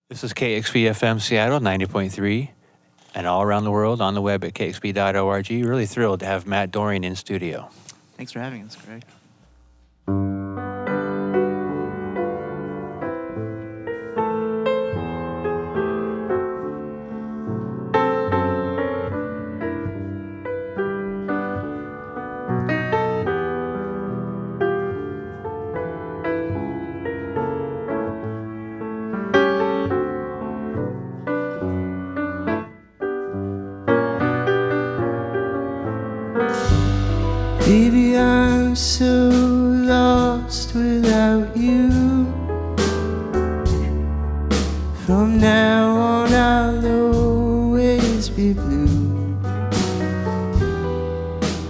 This is KEXP-FM Seattle, 90.3, and all around the world on the web at kexp.org. Really thrilled to have Matt Dorrien in studio. Thanks for having us, Greg. Baby, I'm so lost without you. From now on I'll always be blue.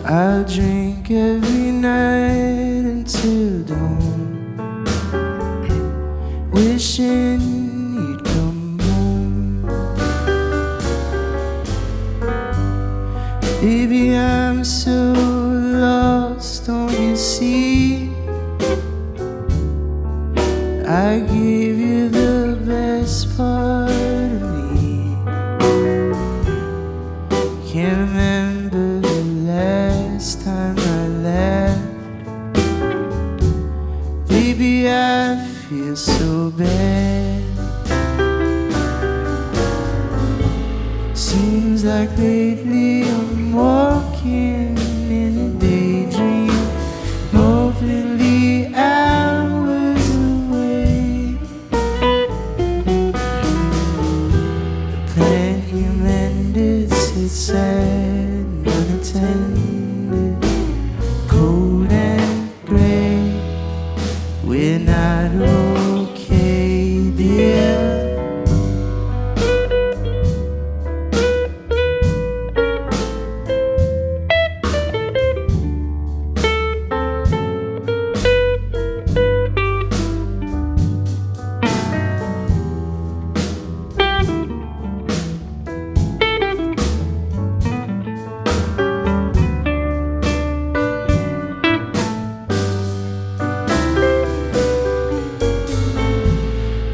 I'll drink every night until dawn, wishing you'd come home. Baby, I'm so lost, don't you see? I gave you the best part of me. Can't remember the last time I laughed. Baby, I feel so bad. Seems like lately I'm walking in a daydream, moving the hours away. The plant you mended sits sad, unattended, cold and gray. We're not okay, dear.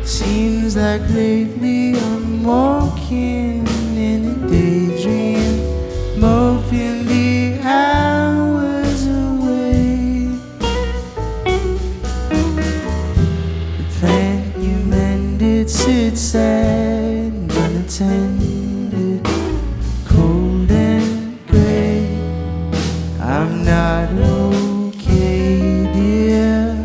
Seems like lately I'm walking in a daydream, moping the hours away. The plant you mended sits sad, unattended, cold and gray. I'm not okay, dear.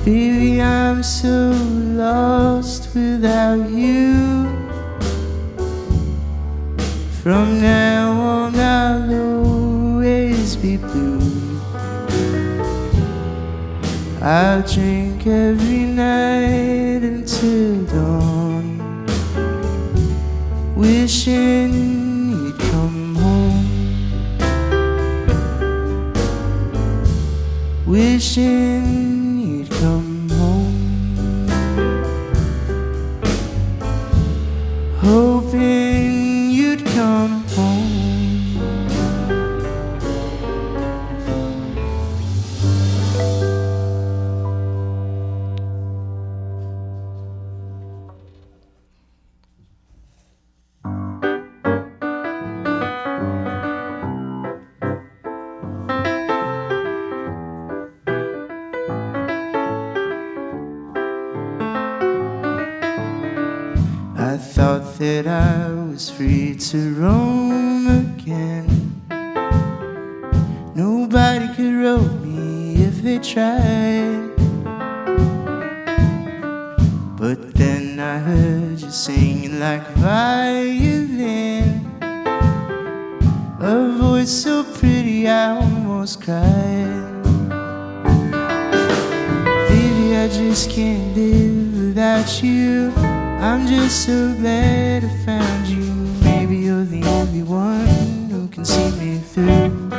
Baby, I'm so lost without you. From now on I'll always be blue. I'll drink every night until dawn, wishing you'd come home, wishing you'd come home, hoping you'd come home. I thought that I was free to roam again. Nobody could rope me if they tried. But then I heard you singing like a violin, a voice so pretty I almost cried. Baby, I just can't live without you. I'm just so glad I found you. Maybe you're the only one who can see me through.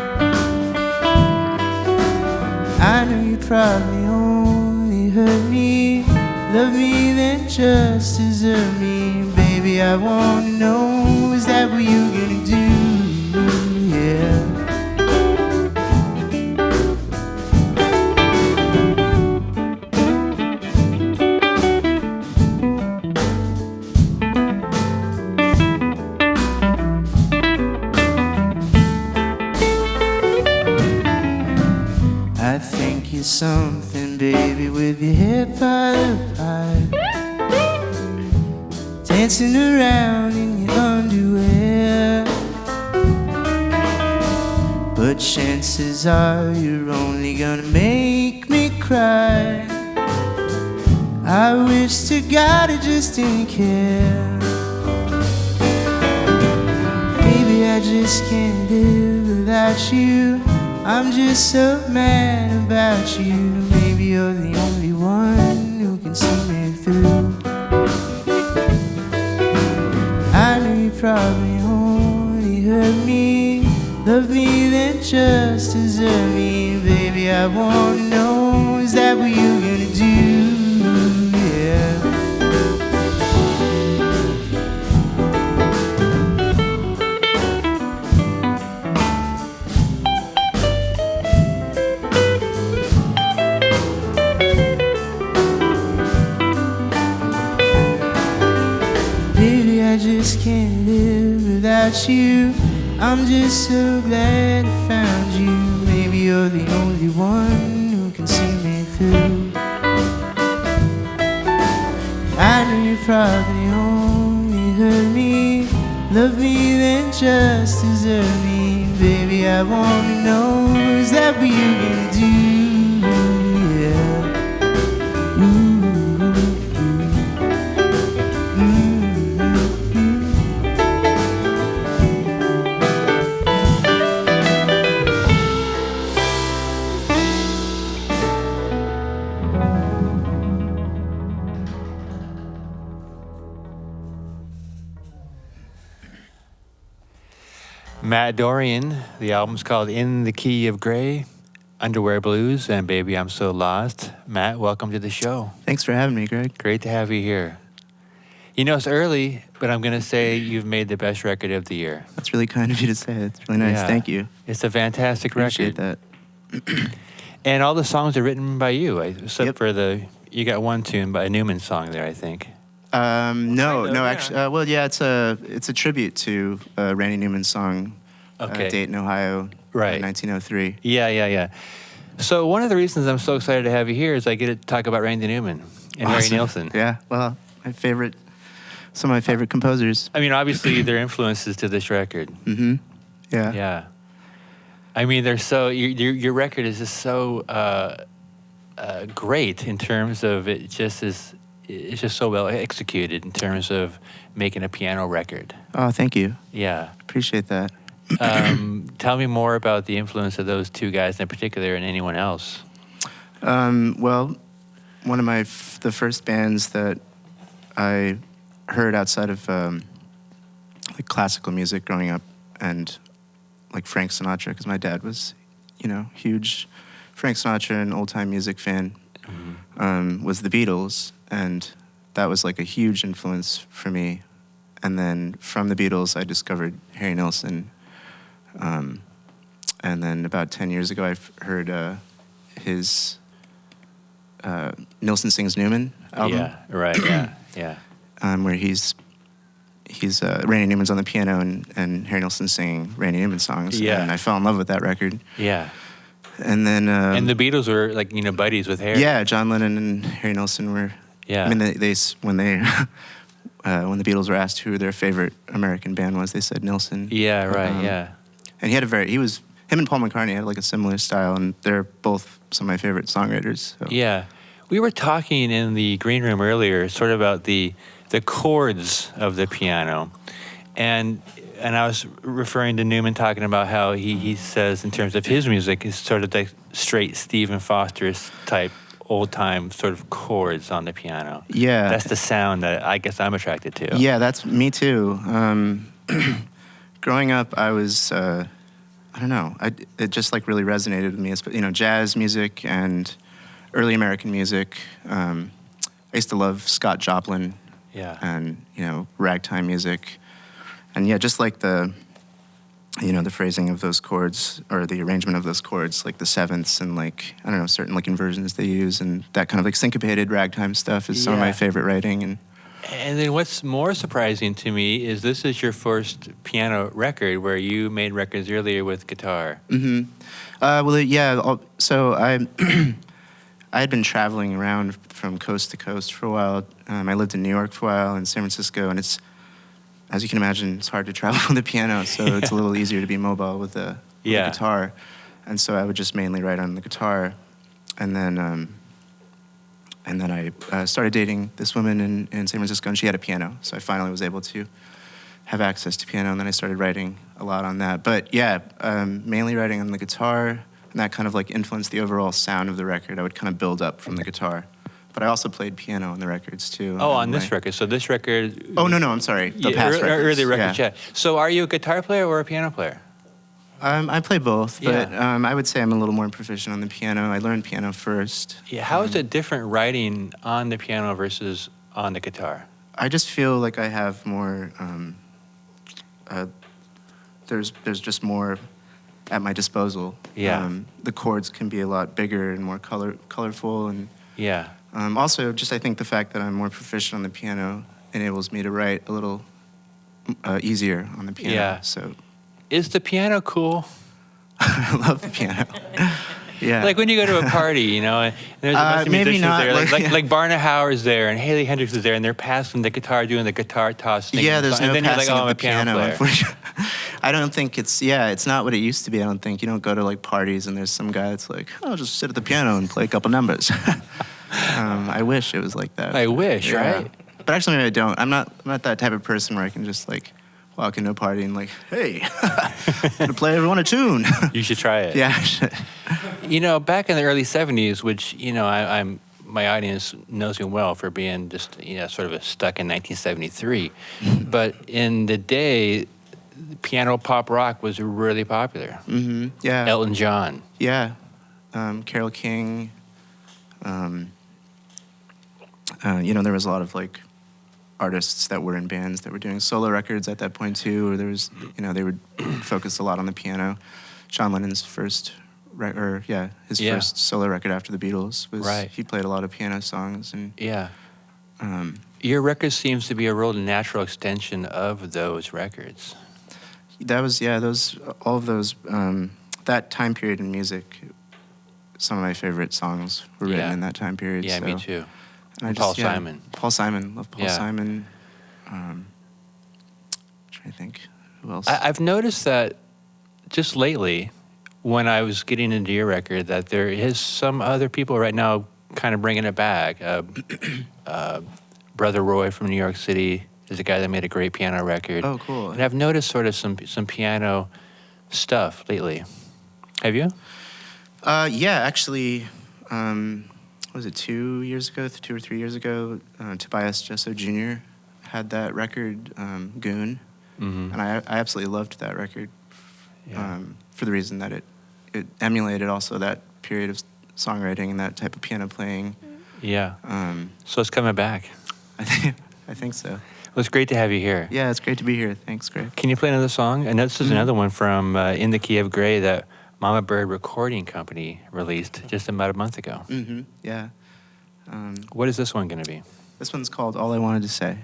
I know you probably only hurt me, love me then just desert me. Baby, I wanna know, is that what you're gonna do? Yeah. dancing around in your underwear. But chances are you're only gonna make me cry. I wish to God I just didn't care. Baby, I just can't live without you. I'm just so mad about you. Maybe you're the only one who can see me through. I know you probably only hurt me, love me then just desert me. Baby, I wanna know, is that what you're gonna do? Yeah. Baby, I just can't live without you. I'm just so glad I found you. Maybe you're the only one who can see me through. I know you probably only hurt me, love me then just desert me. Baby, I wanna know, is that what you're gonna do? Yeah. Ooh. Matt Dorrien, the album's called In the Key of Gray, Underwear Blues, and Baby I'm So Lost. Matt, welcome to the show. Thanks for having me, Greg. Great to have you here. You know, it's early, but I'm going to say you've made the best record of the year. That's really kind of you to say. It's really nice. Yeah. Thank you. It's a fantastic Appreciate record. that. And all the songs are written by you, except Yep. for you got one tune by a Newman song there, I think. No, of, no, yeah. actually, well, yeah, it's a tribute to Randy Newman's song, Okay. Dayton, Ohio, Right. 1903. Yeah. So one of the reasons I'm so excited to have you here is I get to talk about Randy Newman and Harry Awesome. Nilsson. Yeah, well, some of my favorite composers. I mean, obviously, their influences to this record. Mm-hmm. Yeah. Yeah. I mean, they're so your record is just so great in terms of it's just so well executed in terms of making a piano record. Oh, thank you. Yeah. Appreciate that. Tell me more about the influence of those two guys in particular and anyone else. Well, one of the first bands that I heard outside of like classical music growing up, and like Frank Sinatra, because my dad was, huge Frank Sinatra and old time music fan, was the Beatles, and that was like a huge influence for me. And then from the Beatles, I discovered Harry Nilsson. And then about 10 years ago, I heard his Nilsson Sings Newman album. Yeah, right, yeah. Where he's Randy Newman's on the piano and Harry Nilsson singing Randy Newman songs. Yeah. And I fell in love with that record. Yeah. And then... and the Beatles were like, buddies with Harry. Yeah, John Lennon and Harry Nilsson were... Yeah. I mean, when the Beatles were asked who their favorite American band was, they said Nilsson. Yeah, right, yeah. And him and Paul McCartney had like a similar style, and they're both some of my favorite songwriters. So. Yeah. We were talking in the green room earlier sort of about the chords of the piano. And I was referring to Newman talking about how he says in terms of his music is sort of like straight Stephen Foster type old-time sort of chords on the piano. Yeah. That's the sound that I guess I'm attracted to. Yeah, that's me too. Growing up, I was, I don't know, it just like really resonated with me. Jazz music and early American music. I used to love Scott Joplin. Yeah. And, ragtime music. And yeah, just like the phrasing of those chords or the arrangement of those chords, like the sevenths and like, I don't know, certain like inversions they use and that kind of like syncopated ragtime stuff is some of my favorite writing. And then what's more surprising to me is this is your first piano record where you made records earlier with guitar. Mm-hmm. So I I had been traveling around from coast to coast for a while. I lived in New York for a while, in San Francisco, and it's, as you can imagine, it's hard to travel with a piano, so it's a little easier to be mobile with a guitar. And so I would just mainly write on the guitar, and then I started dating this woman in San Francisco, and she had a piano, so I finally was able to have access to piano, and then I started writing a lot on that. But yeah, mainly writing on the guitar, and that kind of like influenced the overall sound of the record. I would kind of build up from the guitar. But I also played piano on the records too. Oh, on this record. So this record... Oh, no, I'm sorry. The past records. Early records, yeah. So are you a guitar player or a piano player? I play both, but I would say I'm a little more proficient on the piano. I learned piano first. Yeah, how is it different writing on the piano versus on the guitar? I just feel like I have more... there's just more at my disposal. Yeah. The chords can be a lot bigger and more colorful, and also just I think the fact that I'm more proficient on the piano enables me to write a little easier on the piano. Yeah. So, is the piano cool? I love the piano. Yeah. Like when you go to a party, you know, and there's a bunch of musicians there, like Barna Howard's there, and Haley Hendricks is there, and they're passing the guitar, doing the guitar toss. Yeah, there's no and then passing you're like, of I'm the a piano player. Unfortunately. I don't think it's not what it used to be, I don't think. You don't go to like parties and there's some guy that's like, oh, I'll just sit at the piano and play a couple numbers. I wish it was like that. I wish, right? But actually, maybe I don't. I'm not that type of person where I can just like walk into a party and like, hey, I'm gonna play everyone a tune. You should try it. Yeah, I should. You know, back in the early 70s, which, you know, I'm my audience knows me well for being just, you know, sort of stuck in 1973. But in the day, piano pop rock was really popular. Mm-hmm. Yeah. Elton John. Yeah. Carole King. You know, there was a lot of like artists that were in bands that were doing solo records at that point too, or there was, you know, they would focus a lot on the piano. John Lennon's first first solo record after the Beatles was, he played a lot of piano songs. And your record seems to be a real natural extension of those records. That was, all of those, that time period in music, some of my favorite songs were written in that time period. Yeah, so. me too. And Paul Simon. Paul Simon, love Paul Simon. Trying to think, who else? I've noticed that just lately, when I was getting into your record, that there is some other people right now kind of bringing it back. Brother Roy from New York City is a guy that made a great piano record. Oh, cool. And I've noticed sort of some piano stuff lately. Have you? Yeah, actually, was it 2 or 3 years ago, Tobias Jesso Jr. had that record, Goon, and I absolutely loved that record for the reason that it emulated also that period of songwriting and that type of piano playing. Yeah. So it's coming back. I think so. Well, it's great to have you here. Yeah, it's great to be here. Thanks, Greg. Can you play another song? And this is another one from In the Key of Gray that Mama Bird Recording Company released just about a month ago. Mm-hmm. Yeah. What is this one going to be? This one's called All I Wanted to Say.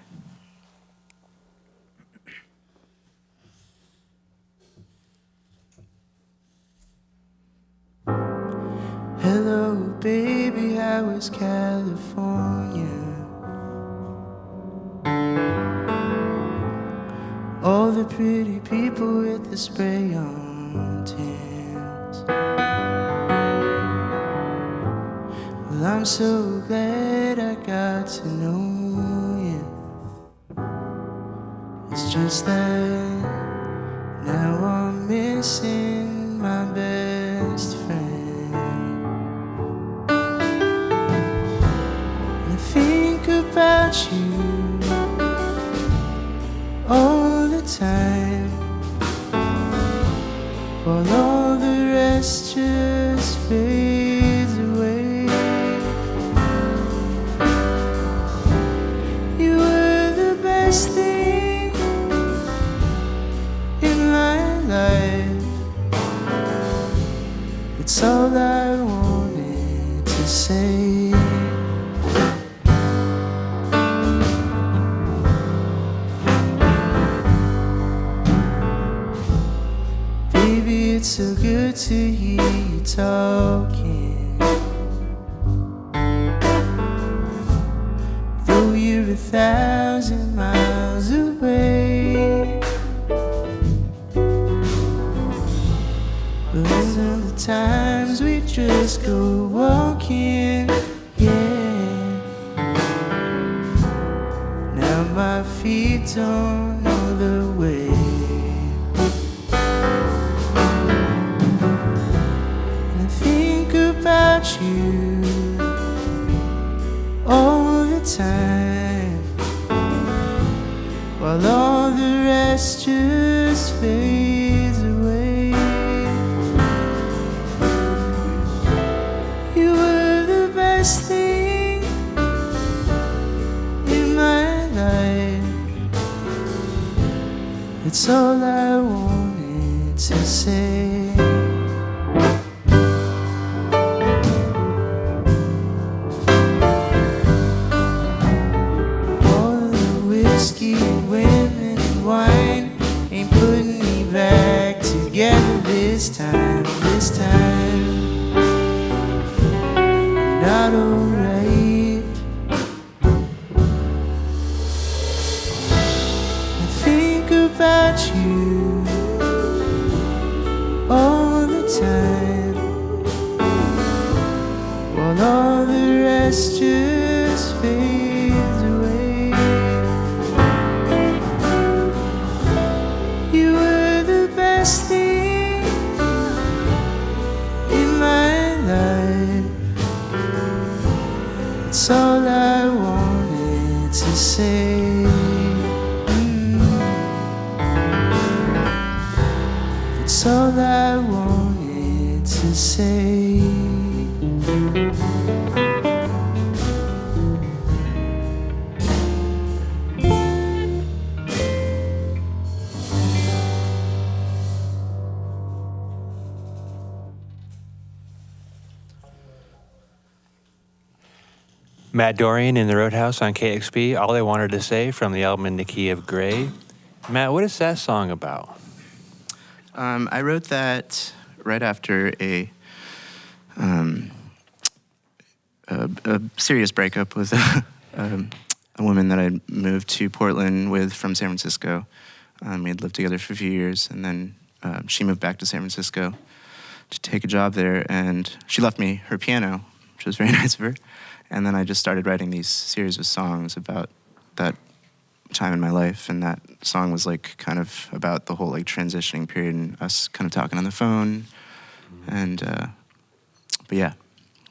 Hello, baby, how is California? All the pretty people with the spray on tins. Well, I'm so glad I got to know you. It's just that now I'm missing my best friend. And I think about you all the time, while all the rest just fades away. You were the best thing in my life. It's all I wanted to say. Baby, it's so good to hear you talking. my feet don't know the way. And I think about you all the time, while all the rest just fades away. You were the best thing in my life. It's all I wanted to say. All the whiskey and women and wine ain't putting me back together this time, this time. Not alright. I think about you all the time, while all the rest just fades away. You were the best thing in my life. It's all I wanted to say. It's all I wanted to say. Matt Dorrien in the Roadhouse on KEXP. All I Wanted to Say from the album In the Key of Gray. Matt, what is that song about? I wrote that right after a serious breakup with a woman that I moved to Portland with from San Francisco. We had lived together for a few years, and then she moved back to San Francisco to take a job there, and she left me her piano, which was very nice of her. And then I just started writing these series of songs about that time in my life, and that song was like kind of about the whole like transitioning period and us kind of talking on the phone. And but yeah,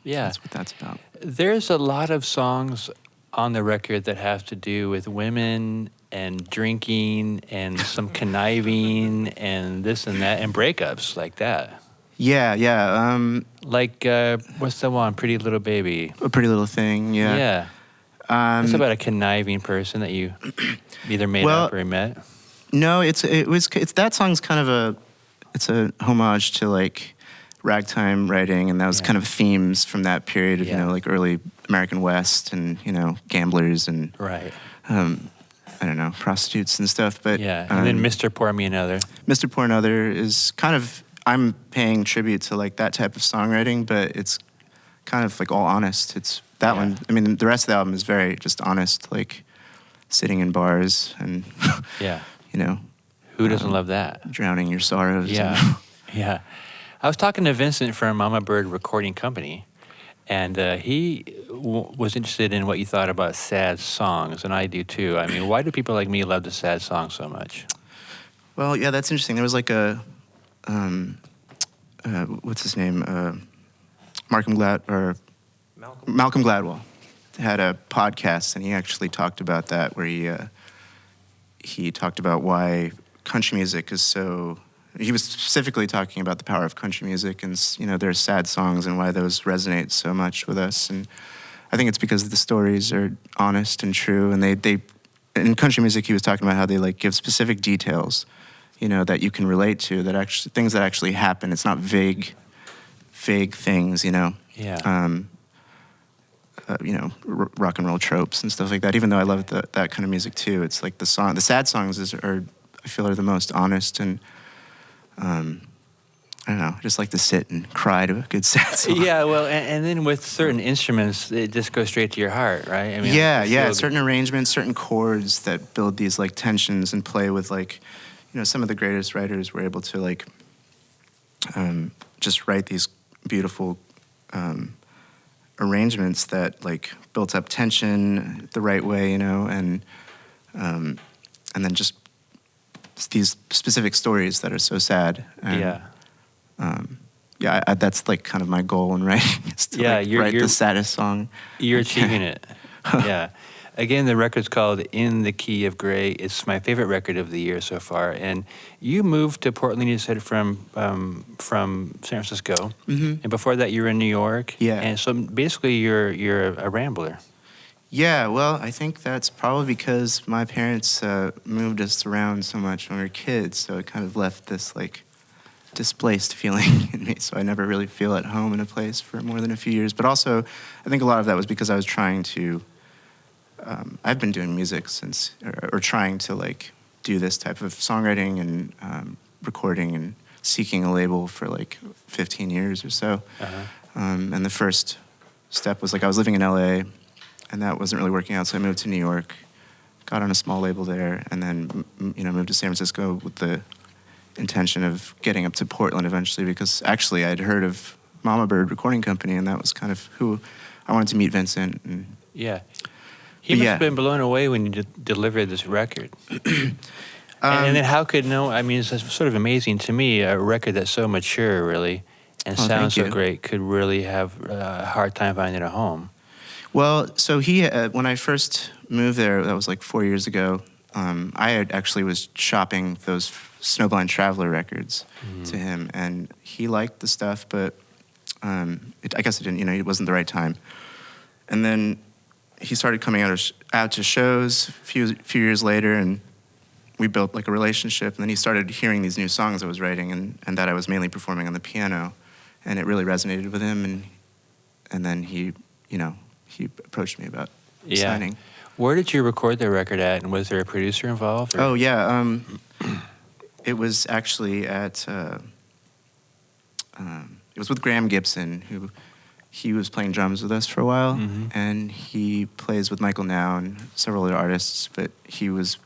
that's what that's about. There's a lot of songs on the record that have to do with women and drinking and some conniving and this and that and breakups like that. Yeah. Like, what's the one? Pretty Little Baby. A Pretty Little Thing, yeah. Yeah. It's about a conniving person that you either made up or met. No, it's that song's kind of it's a homage to like ragtime writing, and that was kind of themes from that period of, you know, like early American West and, you know, gamblers and right. I don't know, prostitutes and stuff. But yeah, and then Mr. Pour Me Another. Mr. Pour Another is kind of, I'm paying tribute to like that type of songwriting, but it's kind of like all honest. It's that one. I mean, the rest of the album is very just honest, like sitting in bars and you know, who doesn't love that? Drowning your sorrows. Yeah, yeah. I was talking to Vincent from Mama Bird Recording Company, and he was interested in what you thought about sad songs, and I do too. I mean, why do people like me love the sad songs so much? Well, yeah, that's interesting. There was like a what's his name? Malcolm Gladwell had a podcast, and he actually talked about that, where he talked about why country music is so. He was specifically talking about the power of country music, and you know, there's sad songs and why those resonate so much with us. And I think it's because the stories are honest and true, and they in country music, he was talking about how they like give specific details, you know, that you can relate to, that actually things that actually happen. It's not vague things, you know. Yeah. You know, rock and roll tropes and stuff like that. Even though I love that kind of music too, it's like the sad songs are I feel are the most honest, and I don't know, I just like to sit and cry to a good sad song. Yeah, well, and then with certain instruments, it just goes straight to your heart, right? I mean, certain arrangements, certain chords that build these like tensions and play with like, you know, some of the greatest writers were able to like just write these beautiful arrangements that like built up tension the right way, you know, and and then just these specific stories that are so sad. And, yeah. That's like kind of my goal in writing, is to write the saddest song. You're achieving it. Yeah. Again, the record's called In the Key of Gray. It's my favorite record of the year so far. And you moved to Portland, you said, from San Francisco. Mm-hmm. And before that, you were in New York. Yeah. And so basically, you're a rambler. Yeah, well, I think that's probably because my parents moved us around so much when we were kids, so it kind of left this, like, displaced feeling in me, so I never really feel at home in a place for more than a few years. But also, I think a lot of that was because I was trying to, I've been doing music since, or trying to, like, do this type of songwriting and recording and seeking a label for, like, 15 years or so. Uh-huh. And the first step was, like, I was living in LA, and that wasn't really working out, so I moved to New York, got on a small label there, and then, moved to San Francisco with the intention of getting up to Portland eventually, because actually I'd heard of Mama Bird Recording Company, and that was kind of who I wanted to meet Vincent. And yeah. He must have been blown away when you delivered this record. And then how could it's sort of amazing to me, a record that's so mature, really, and sounds so great, could really have a hard time finding a home. Well, so he, when I first moved there, that was like 4 years ago, I actually was shopping those Snowblind Traveler records to him, and he liked the stuff, but I guess it didn't, it wasn't the right time. And then he started coming out to shows a few years later, and we built like a relationship, and then he started hearing these new songs I was writing and that I was mainly performing on the piano, and it really resonated with him, and then he approached me about signing. Where did you record the record at, and was there a producer involved? Or? Oh, yeah. It was actually at, it was with Graham Gibson, who he was playing drums with us for a while, and he plays with Michael Now and several other artists, but he was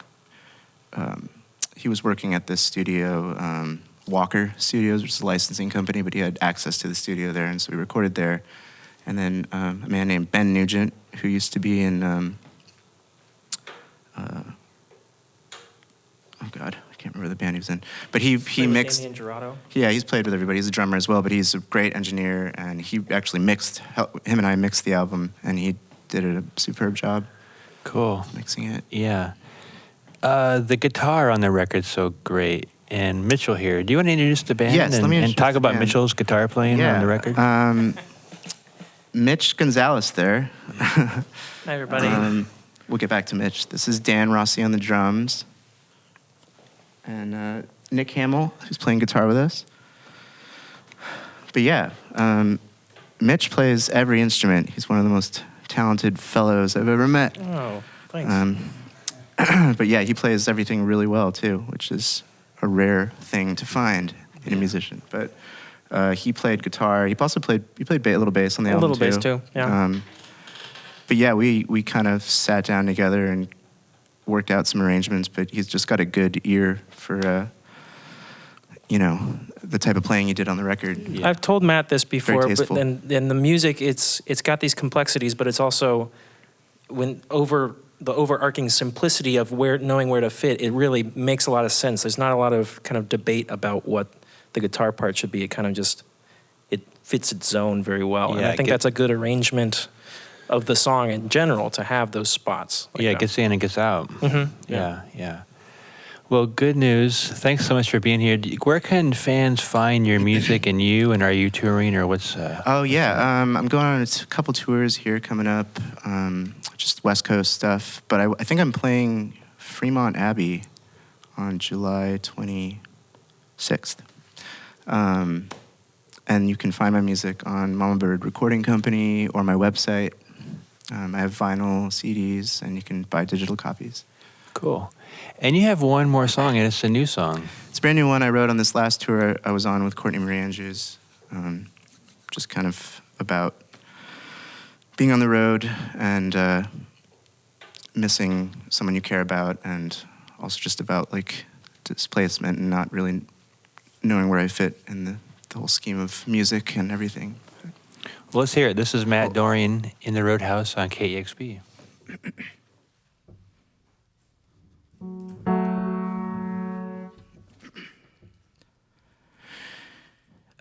working at this studio, Walker Studios, which is a licensing company, but he had access to the studio there, and so we recorded there. And then a man named Ben Nugent, who used to be in, oh God, I can't remember the band he was in. But he mixed. Damien Gerardo? Yeah, he's played with everybody. He's a drummer as well, but he's a great engineer, and he actually him and I mixed the album, and he did a superb job. Cool. Mixing it. Yeah. The guitar on the record's so great. And Mitchell here. Do you want to introduce the band? Yes, let me and talk about the band. Mitchell's guitar playing on the record? Mitch Gonzalez there. Hi, everybody. We'll get back to Mitch. This is Dan Rossi on the drums. And Nick Hamill, who's playing guitar with us. But yeah, Mitch plays every instrument. He's one of the most talented fellows I've ever met. Oh, thanks. But yeah, he plays everything really well too, which is a rare thing to find in a musician. But he played guitar. He also played a little bass on the album too. A little bass too, yeah. But yeah, we kind of sat down together and worked out some arrangements. But he's just got a good ear for the type of playing he did on the record. Yeah. I've told Matt this before, but and the music, it's got these complexities, but it's also the overarching simplicity of knowing where to fit. It really makes a lot of sense. There's not a lot of kind of debate about what the guitar part should be. It kind of just fits its zone very well, and I think that's a good arrangement of the song in general to have those spots. It gets in and gets out. Mm-hmm. Yeah. Well, good news. Thanks so much for being here. Where can fans find your music and you? And are you touring or what's? Oh yeah, I'm going on a couple tours here coming up, just West Coast stuff. But I think I'm playing Fremont Abbey on July 26th. And you can find my music on Mama Bird Recording Company or my website. I have vinyl, CDs, and you can buy digital copies. Cool. And you have one more song, and it's a new song. It's a brand new one I wrote on this last tour I was on with Courtney Marie Andrews. Just kind of about being on the road and missing someone you care about, and also just about like displacement and not really knowing where I fit in the whole scheme of music and everything. Well, let's hear it. This is Matt Dorrien in the Roadhouse on KEXP.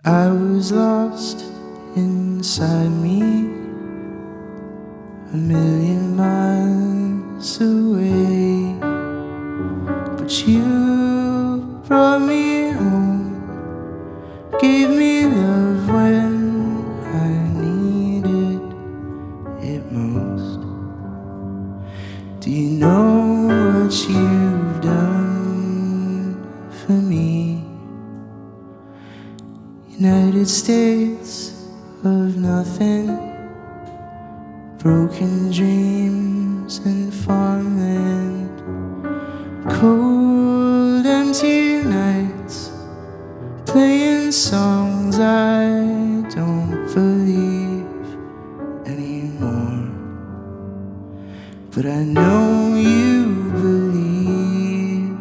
I was lost inside me, a million miles away, but you brought me home, gave me love when I needed it most. Do you know what you've done for me? United States of nothing, broken dreams and farmland, cold empty nights, playing songs I don't believe anymore. But I know you believe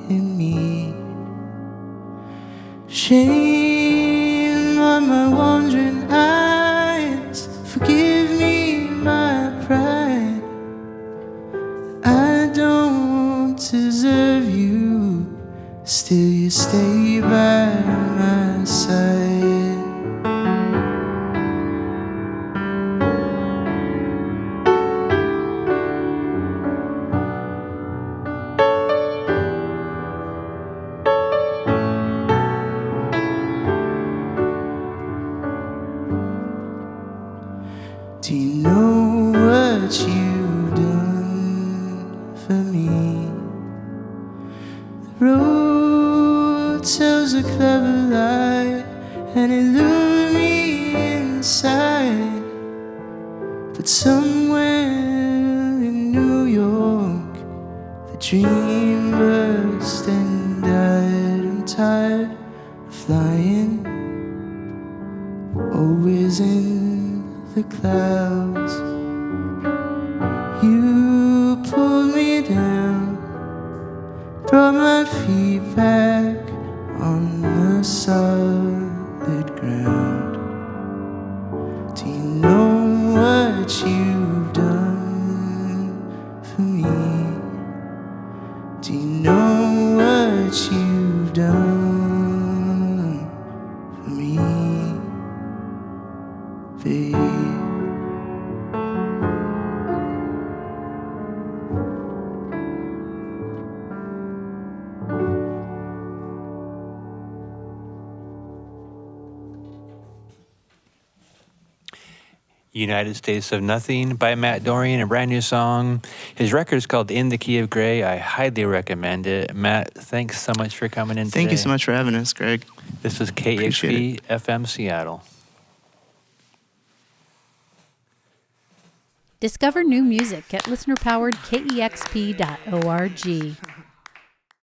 in me. Shame on my wandering eyes, forgive me my pride. I don't deserve you, still you stay by my side. Do you know what you've done for me? The road tells a clever lie, and it lured me inside. But somewhere in New York, the dream burst and died. I'm tired of flying, always in the clouds. You pulled me down, brought my feet back on the solid ground. Do you know what you've done for me? Do you know what you've done for me, babe? United States of Nothing by Matt Dorrien, a brand new song. His record is called In the Key of Gray. I highly recommend it. Matt, thanks so much for coming in today. Thank you so much for having us, Greg. This is KEXP-FM Seattle. Discover new music at listener-powered KEXP.org.